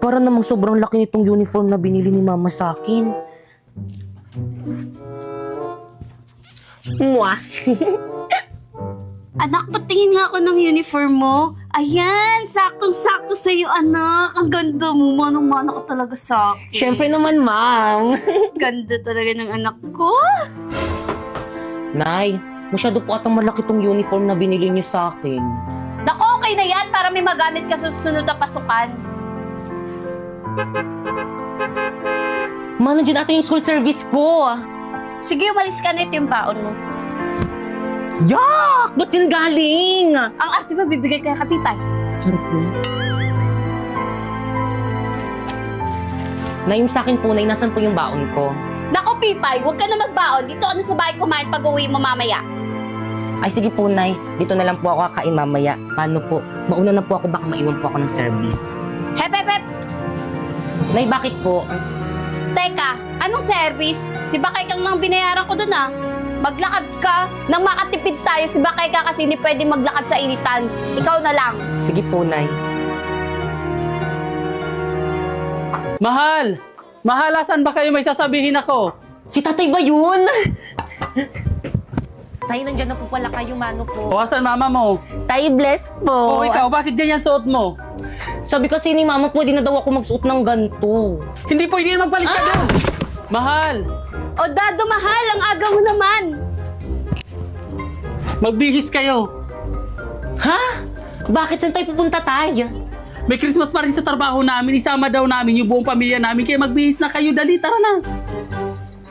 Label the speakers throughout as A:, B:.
A: Para namang sobrang laki nitong uniform na binili ni Mama sa akin. Mwah!
B: Anak, patingin nga ako ng uniform mo. Ayan, saktong-sakto sa'yo, anak. Ang ganda mo, manang-mana ka talaga sa akin.
A: Siyempre naman, Ma'am.
B: Ganda talaga ng anak ko.
A: Nay, masyado po atang malaki tong uniform na binili niyo sa akin.
B: Naku, okay na yan para may magamit ka sa susunod na pasukan.
A: Ma, nandiyan ata yung school service ko.
B: Sige, umalis ka na, ito yung baon mo.
A: Yak! Ba't yan galing?
B: Ang arte mo, bibigay kay Kapitay.
A: Charot na. Nay, yung sa akin po, Nay, nasan po yung baon ko?
B: Naku, Pipay, huwag ka na magbaon. Dito ka na sa bahay kumain pag uwi mo mamaya.
A: Ay, sige po, Nay. Dito na lang po ako kakain mamaya. Paano po? Mauna na po ako, baka maiwan po ako ng service.
B: Hep, hep, hep!
A: Nay, bakit po?
B: Teka, anong service? Si Bakay kang lang binayaran ko dun, ah. Maglakad ka. Nang makatipid tayo, si Bakay ka kasi hindi pwede maglakad sa initan. Ikaw na lang.
A: Sige po, Nay.
C: Mahal! Mahal, asan ba kayo? May sasabihin ako.
A: Si tatay ba yun? Tay, nandyan na po pala kayo, mano po.
C: O, asan mama mo?
A: Tay, bless po.
C: O, ikaw, bakit ganyan suot mo?
A: Sabi kasi ni Mama, pwede na daw ako magsuot ng ganito.
C: Hindi pwede yan magpalit ka doon. Mahal!
B: O Dado, mahal, ang aga mo naman.
C: Magbihis kayo.
A: Ha? Bakit saan tayo pupunta, Tay?
C: May Christmas pa rin sa trabaho namin. Isama daw namin yung buong pamilya namin. Kaya magbihis na kayo. Dali, tara na.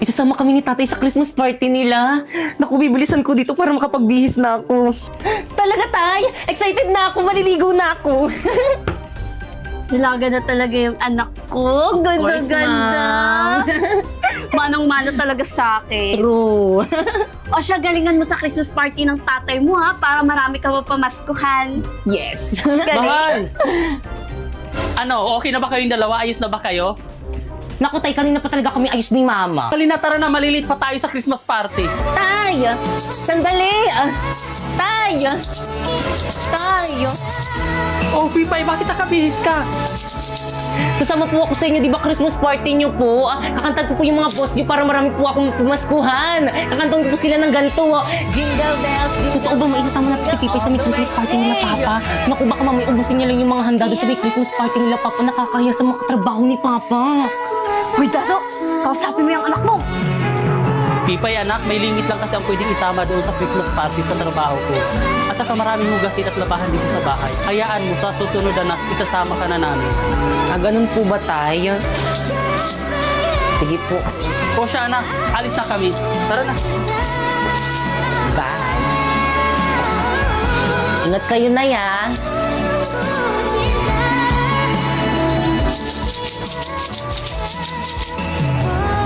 A: Isasama kami ni Tatay sa Christmas party nila. Naku, bibilisan ko dito para makapagbihis na ako. Talaga, Tay? Excited na ako, maliligo na ako.
B: Dalaga na talaga yung anak ko.
A: course,
B: Ganda-ganda.
A: Ma'am.
B: Manong-mano talaga sa akin.
A: True.
B: O siya, galingan mo sa Christmas party ng tatay mo, ha? Para marami ka mapamaskuhan.
A: Yes.
C: Mahal! Ano, okay na ba kayong dalawa? Ayos na ba kayo?
A: Naku, Tay, kanina pa talaga kami ayos ni Mama.
C: Dali na, tara na. Malilit pa tayo sa Christmas party.
A: Tay! Sandali! Tay! Tay!
C: Oh, Pipay, bakit nakabihis ka?
A: Kasama po ako sa inyo, di ba Christmas party niyo po? Kakantan ko po yung mga boss niyo para marami po akong pumaskuhan. Kakantan ko po sila ng ganito. Jingle bells, jingle. Totoo ba maisasama natin si Pipay sa may Christmas party nila, Papa? Naku, baka mamay ubusin niya lang yung mga handa doon sa may Christmas party nila, Papa. Nakakahiya sa mga katrabaho ni Papa.
B: Uy, Dado, kausapin mo yung anak mo.
C: Pipay, anak, may limit lang kasi ang pwedeng isama doon sa Christmas party sa trabaho ko. At saka maraming hugasin at labahan dito sa bahay. Hayaan mo, sa susunod, anak, isasama ka na namin.
A: Ganun po ba, Tay? Sige po.
C: O siya, anak, alis na kami. Tara na.
A: Bye. Ingat kayo na, ya.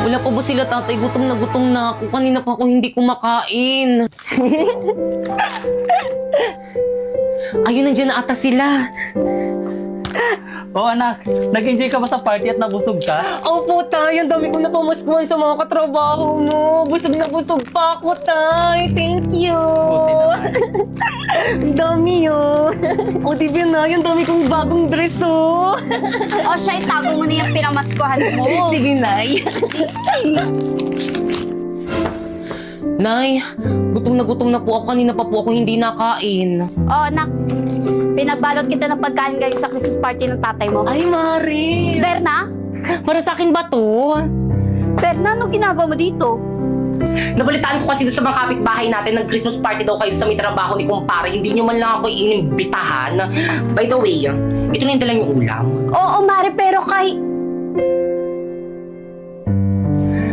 A: Wala pa ba sila, Tatay? Gutom na ako. Kanina pa ako hindi kumakain. Ayun, nandiyan na ata sila.
C: O anak, nag-enjoy ka ba sa party at nabusog ka?
A: Opo, Tay. Ang dami ko na pamaskuhan sa mga katrabaho mo. Busog na busog pa ako, Tay. Thank you.
C: Buti naman.
A: Ang dami, oh. O, di ba, Nay? Ang dami kong bagong dress, oh.
B: O siya, itago mo na yung pinamaskuhan mo.
A: Sige, Nay. Nay, gutom na po ako. Kanina pa po ako hindi nakain.
B: O, anak, pinagbalot kita ng pagkain galing sa Christmas party ng tatay mo.
A: Ay, Mari!
B: Berna?
A: Para sa akin ba to?
B: Berna, ano ginagawa mo dito?
A: Nabalitaan ko kasi sa mga kapitbahay natin ng Christmas party daw kayo sa may trabaho ni kumpare. Hindi nyo man lang ako inimbitahan. By the way, ito na yung dala yung ulam.
B: Oo, Mari, pero kay...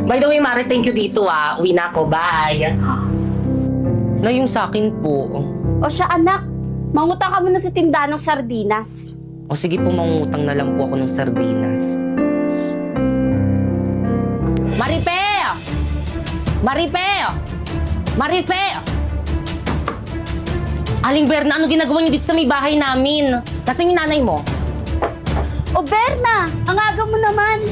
A: By the way, Maris, thank you dito, ah. Uwi na ako. Bye. Na yung sa akin po.
B: O siya, anak, mangutang ka muna sa tindahan ng sardinas.
A: O sige po, mangutang na lang po ako ng sardinas. Marife! Marife! Marife! Aling Berna, ano ginagawa niyo dito sa may bahay namin? Nasaan yung nanay mo?
B: O Berna, ang aga mo naman.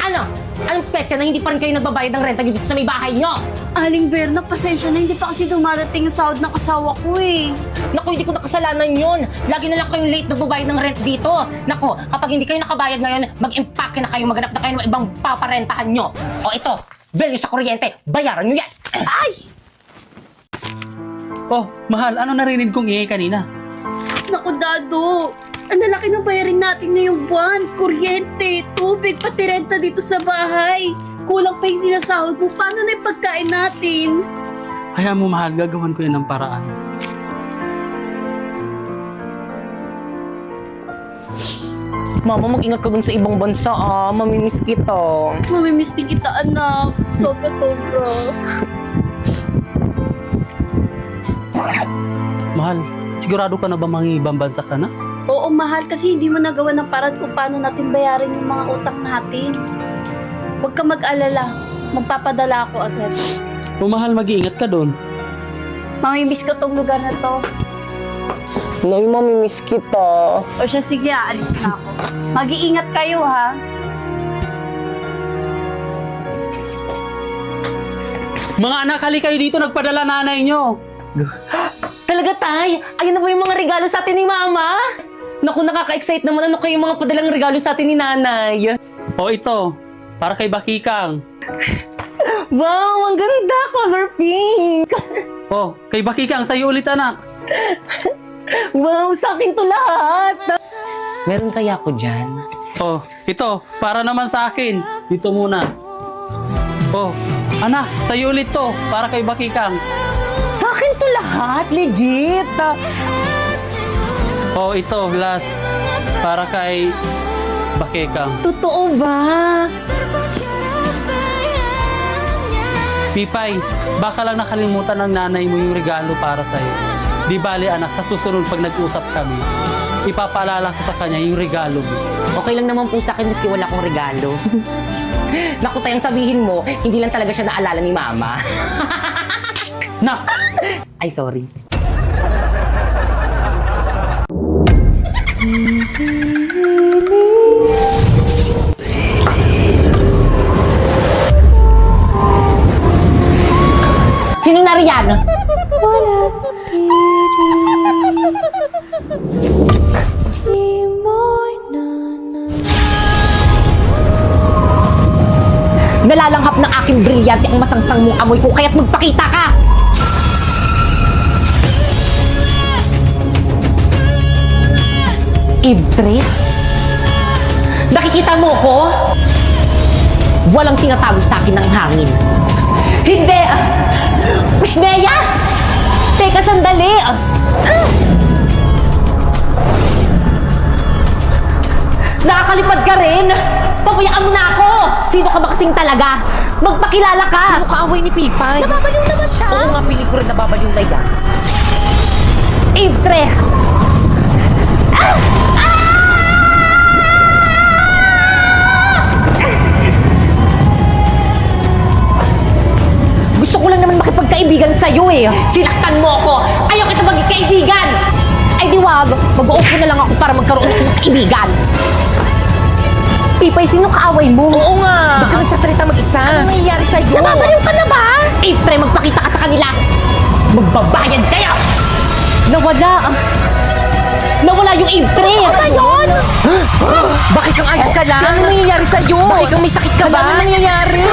A: Ano? Anong petsa na hindi pa rin kayo nagbabayad ng renta dito sa may bahay nyo?
B: Aling Berna, pasensya na, hindi pa kasi dumarating yung sahod ng asawa ko eh.
A: Naku, hindi ko na kasalanan yun. Lagi na lang kayong late nagbabayad ng rent dito. Naku, kapag hindi kayo nakabayad ngayon, mag-impake na kayo, maghanap na kayo ng ibang paparentahan nyo. O ito, bill nyo sa kuryente, bayaran nyo yan. Ay!
C: Oh, mahal, ano narinig kong ingay kanina?
B: Naku, Dado. Ang lalaki ng bayarin natin ngayong buwan. Kuryente, tubig, pati renta dito sa bahay. Kulang pa yung sinasahod mo. Paano na yung pagkain natin?
C: Hayaan mo, mahal, gagawan ko yan ng paraan.
A: Mama, mag-ingat ka dun sa ibang bansa mamimiss kita.
B: Mamimiss din kita, anak. Sobra-sobra.
C: Mahal, sigurado ka na ba mangibang bansa ka na?
B: Oo, mahal, kasi hindi mo nagawa ng paraan kung paano natin bayarin yung mga utang natin. Huwag ka mag-alala. Magpapadala ako agad.
C: O mahal, mag-iingat ka doon.
B: Mamimiss ko tong lugar na to.
A: Nay, mamimiss kita.
B: O siya, sige, aalis na ako. Mag-iingat kayo, ha?
C: Mga anak, hali kayo dito, nagpadala nanay nyo.
A: Talaga, Tay? Ayun na ba yung mga regalo sa atin ni Mama? Naku, nakaka-excite naman. Ano kayo yung mga padalang regalo sa atin ni Nanay?
C: O ito, para kay Bakikang.
A: Wow, ang ganda! Color pink!
C: O, kay Bakikang, sa'yo ulit anak.
A: Wow, sa akin to lahat! Meron kaya ako dyan?
C: O, ito, para naman sa akin. Dito muna. O, anak, sa'yo ulit to, para kay Bakikang.
A: Sa akin to lahat, legit!
C: O, ito, last, para kay Bakikang.
A: Totoo ba?
C: Pipay, baka lang nakalimutan ng nanay mo yung regalo para sa'yo. Di bali anak, sa susunod pag nag-usap kami, ipapaalala ko sa kanya yung regalo mo.
A: Okay lang naman po sa akin maski wala akong regalo. Naku, tayang sabihin mo, hindi lang talaga siya naalala ni Mama.
C: Nak!
A: Ay, sorry. Sino na riyan? Nalalanghap ng aking brilyante ang masangsang mong amoy ko, kaya't magpakita ka! Ibtre? Nakikita mo ko? Walang tinatago sa akin ng hangin. Hindi! Pusneya! Teka, sandali! Nakakalipad ka rin! Pabayaan mo na ako! Sino ka ba kasing talaga? Magpakilala ka! Sino kaaway ni Pipay? Nababaliw naman siya! Oo nga, piling ko rin nababaliw na yan. Ibtre! Gusto ko lang naman makipagkaibigan sa'yo eh. Sinaktan mo ako. Ayaw kita maging kaibigan. Ay di wag. Mag-uupo na lang ako para magkaroon ako ng kaibigan. Pipay, sino kaaway mo? Oo nga. Ba't ka nagsasalita mag-isa? Ano nangyayari sa'yo? Nababaliw ka na ba? Ifre, magpakita ka sa kanila. Magbabayad kayo. Nawala yung Ifre. Ano ba yun? Bakit kang ayos ka lang? Ano nangyayari sa'yo? Bakit kang may sakit ka ba? Ano nangyayari?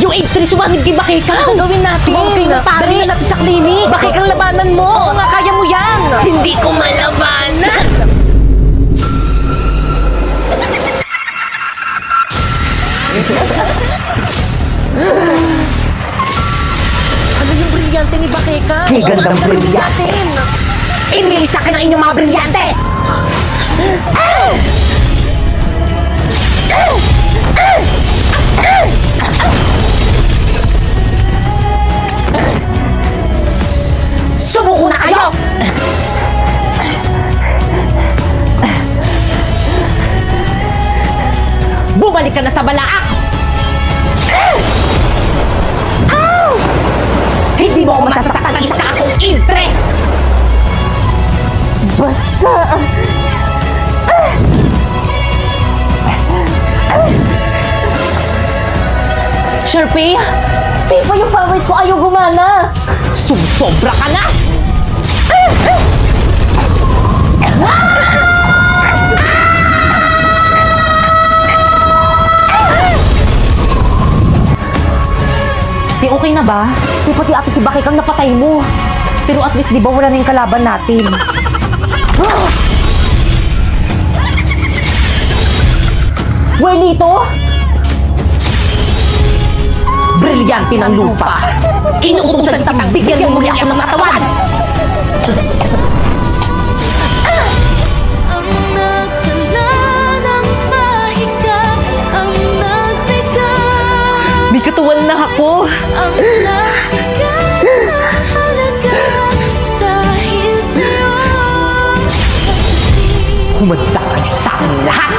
A: Yung Ifre, sumamid kay Bakikang. Ano gawin natin? Okay na, pare. Dali na natin sa klinik. Bakikang labanan mo. Oo nga, kaya mo yan. Hindi ko malabanan. Ano yung brilyante ni Bakikang? Ang gandang brilyante. Inili sa akin ang inyong mga brilyante! Sumuko na kayo! Bumalik ka na sa balaak! Hindi mo ako masasaktan ng isa akong Ifre! Basta... Pay? Pay pa yung powers ko ayaw gumana. Sumusobra ka na! Di okay na ba? Di pati ate si Bakay kang napatay mo. Pero at least di ba wala na yung kalaban natin? Buelito? Brilyante ng lupa. Inuutusan kitang bigyan mo muli ako ng katawan.
D: Ang nagdala ng mahika, ang nagteka,
A: May katawan na ako.
D: ang nagkakaroon ng halaga dahil sa'yo.
A: Humanda kayo sa akin lahat.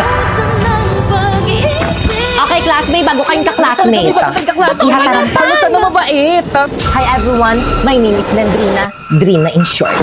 D: Ng pag-ibig.
A: Okay, classmate, bago kayong ka-classmate. Ihataran pa. Ano sana mabait? Hi everyone, my name is Nandrina. Drina in short.